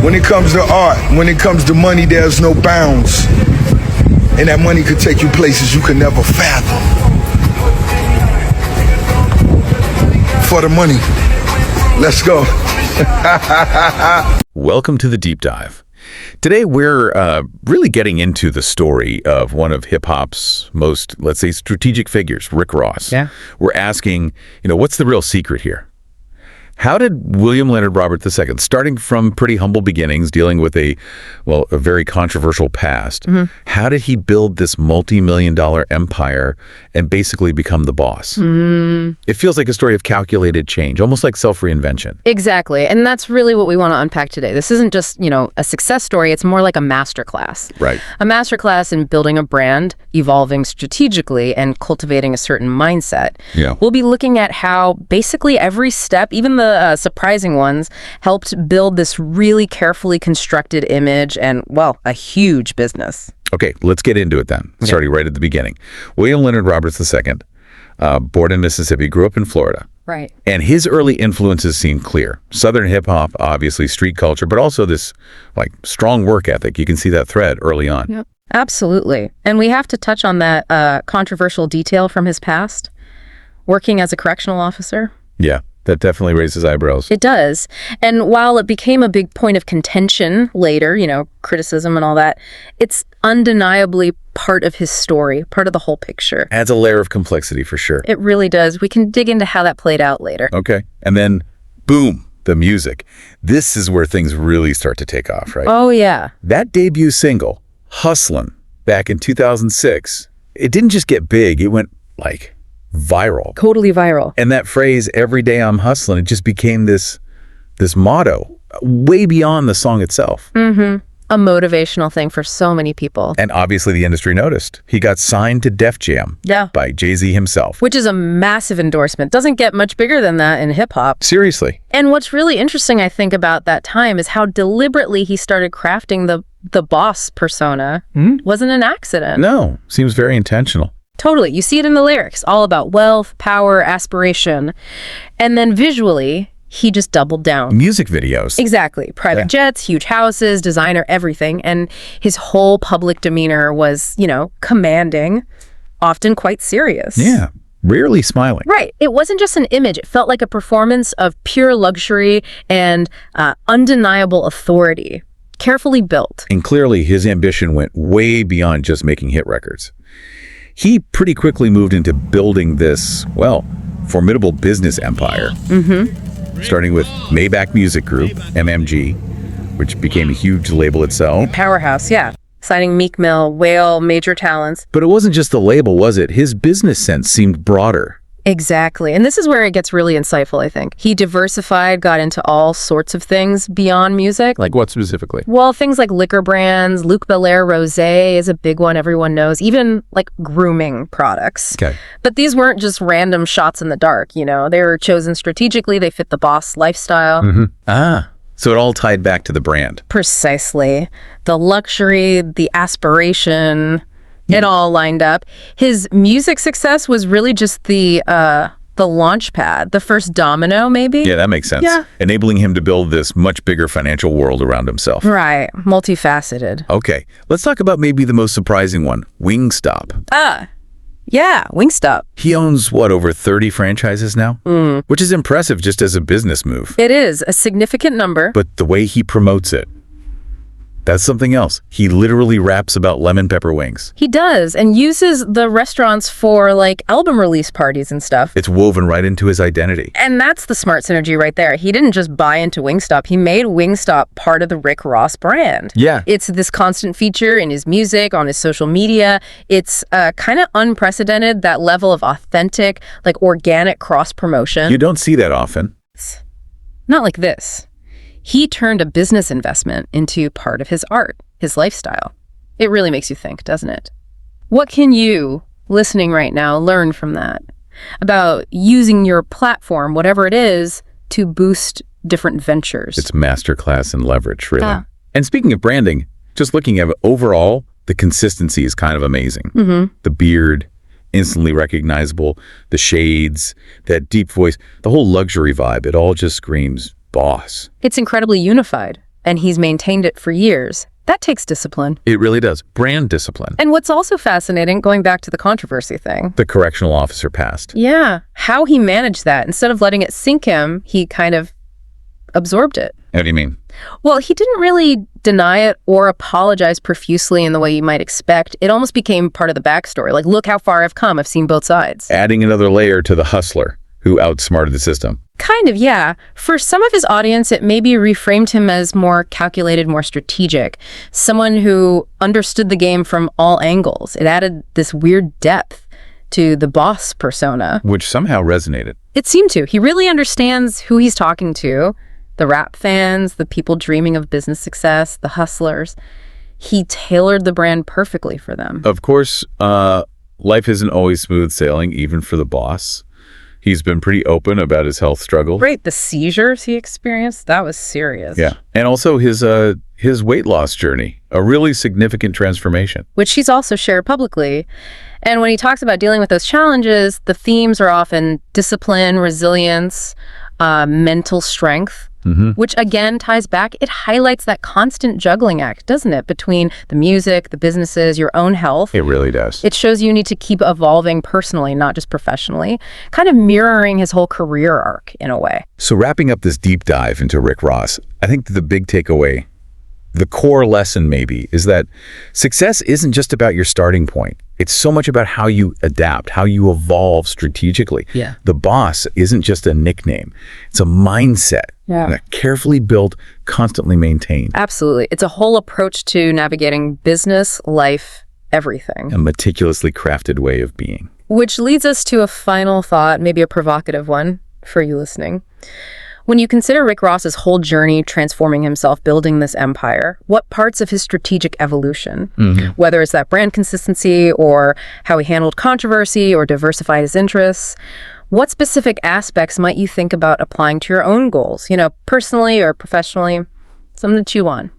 When it comes to art, when it comes to money, there's no bounds. And that money could take you places you could never fathom. For the money, let's go. Welcome to the Deep Dive. Today we're really getting into the story of one of hip-hop's most, let's say, strategic figures, Rick Ross. Yeah. We're asking, what's the real secret here? How did William Leonard Robert II, starting from pretty humble beginnings, dealing with a very controversial past, how did he build this multi-million-dollar empire and basically become the boss? It feels like a story of calculated change, almost like self-reinvention. Exactly. And that's really what we want to unpack today. This isn't just, a success story. It's more like a masterclass. Right. A masterclass in building a brand, evolving strategically, and cultivating a certain mindset. Yeah. We'll be looking at how basically every step, even the surprising ones, helped build this really carefully constructed image and, a huge business. Okay, let's get into it then, starting right at the beginning. William Leonard Roberts II, born in Mississippi, grew up in Florida. Right. And his early influences seem clear. Southern hip-hop, obviously, street culture, but also this strong work ethic. You can see that thread early on. Yep. Absolutely. And we have to touch on that controversial detail from his past, working as a correctional officer. Yeah. That definitely raises eyebrows. It does. And while it became a big point of contention later, criticism and all that, it's undeniably part of his story, part of the whole picture. Adds a layer of complexity for sure. It really does. We can dig into how that played out later. Okay. And then, boom, the music. This is where things really start to take off, right? Oh, yeah. That debut single, Hustlin', back in 2006, it didn't just get big, it went viral. Totally viral. And that phrase, every day I'm hustling, it just became this motto way beyond the song itself. A motivational thing for so many people. And obviously the industry noticed. He got signed to Def Jam by Jay-Z himself. Which is a massive endorsement. Doesn't get much bigger than that in hip-hop. Seriously. And what's really interesting, I think, about that time is how deliberately he started crafting the boss persona. Wasn't an accident. No, seems very intentional. Totally. You see it in the lyrics, all about wealth, power, aspiration. And then visually, he just doubled down. Music videos. Exactly. Private jets, huge houses, designer, everything. And his whole public demeanor was, commanding, often quite serious. Yeah. Rarely smiling. Right. It wasn't just an image. It felt like a performance of pure luxury and undeniable authority. Carefully built. And clearly his ambition went way beyond just making hit records. He pretty quickly moved into building this, formidable business empire. Starting with Maybach Music Group, MMG, which became a huge label itself. Powerhouse, yeah. Signing Meek Mill, Whale, major talents. But it wasn't just the label, was it? His business sense seemed broader. Exactly. And this is where it gets really insightful, I think. He diversified, got into all sorts of things beyond music. Like what specifically? Well, things like liquor brands, Luc Belaire Rosé is a big one everyone knows, even grooming products. Okay. But these weren't just random shots in the dark, They were chosen strategically. They fit the boss lifestyle. So it all tied back to the brand. Precisely. The luxury, the aspiration, it all lined up. His music success was really just the launch pad, the first domino, maybe? Yeah, that makes sense. Yeah. Enabling him to build this much bigger financial world around himself. Right. Multifaceted. Okay. Let's talk about maybe the most surprising one, Wingstop. Yeah, Wingstop. He owns, over 30 franchises now? Which is impressive just as a business move. It is a significant number. But the way he promotes it, that's something else. He literally raps about lemon pepper wings. He does, and uses the restaurants for album release parties and stuff. It's woven right into his identity. And that's the smart synergy right there. He didn't just buy into Wingstop. He made Wingstop part of the Rick Ross brand. Yeah. It's this constant feature in his music, on his social media. It's kind of unprecedented, that level of authentic, organic cross-promotion. You don't see that often. Not like this. He turned a business investment into part of his art, his lifestyle. It really makes you think, doesn't it? What can you, listening right now, learn from that? About using your platform, whatever it is, to boost different ventures. It's masterclass in leverage, really. And speaking of branding, just looking at it overall, the consistency is kind of amazing. The beard, instantly recognizable, the shades, that deep voice, the whole luxury vibe, it all just screams boss. It's incredibly unified. and he's maintained it for years. That takes discipline. It really does. Brand discipline. And what's also fascinating, going back to the controversy thing. The correctional officer passed. Yeah, how he managed that. Instead of letting it sink him, he kind of absorbed it. What do you mean? Well, he didn't really deny it or apologize profusely in the way you might expect. It almost became part of the backstory. Like, look how far I've come. I've seen both sides. Adding another layer to the hustler who outsmarted the system. Kind of, yeah. For some of his audience, it maybe reframed him as more calculated, more strategic. Someone who understood the game from all angles. It added this weird depth to the boss persona. Which somehow resonated. It seemed to. He really understands who he's talking to. The rap fans, the people dreaming of business success, the hustlers. He tailored the brand perfectly for them. Of course, life isn't always smooth sailing, even for the boss. He's been pretty open about his health struggles. Right, the seizures he experienced, that was serious. Yeah, and also his weight loss journey, a really significant transformation. Which he's also shared publicly. And when he talks about dealing with those challenges, the themes are often discipline, resilience, mental strength, which again ties back. It highlights that constant juggling act, doesn't it, between the music, the businesses, your own health. It really does. It shows you need to keep evolving personally, not just professionally, kind of mirroring his whole career arc in a way. So wrapping up this deep dive into Rick Ross, I think the big takeaway, the core lesson maybe, is that success isn't just about your starting point. It's so much about how you adapt, how you evolve strategically. Yeah. The boss isn't just a nickname. It's a mindset. Yeah. Carefully built, constantly maintained. Absolutely. It's a whole approach to navigating business, life, everything. A meticulously crafted way of being. Which leads us to a final thought, maybe a provocative one for you listening. When you consider Rick Ross's whole journey transforming himself, building this empire, what parts of his strategic evolution, whether it's that brand consistency or how he handled controversy or diversified his interests, what specific aspects might you think about applying to your own goals, personally or professionally? Something to chew on.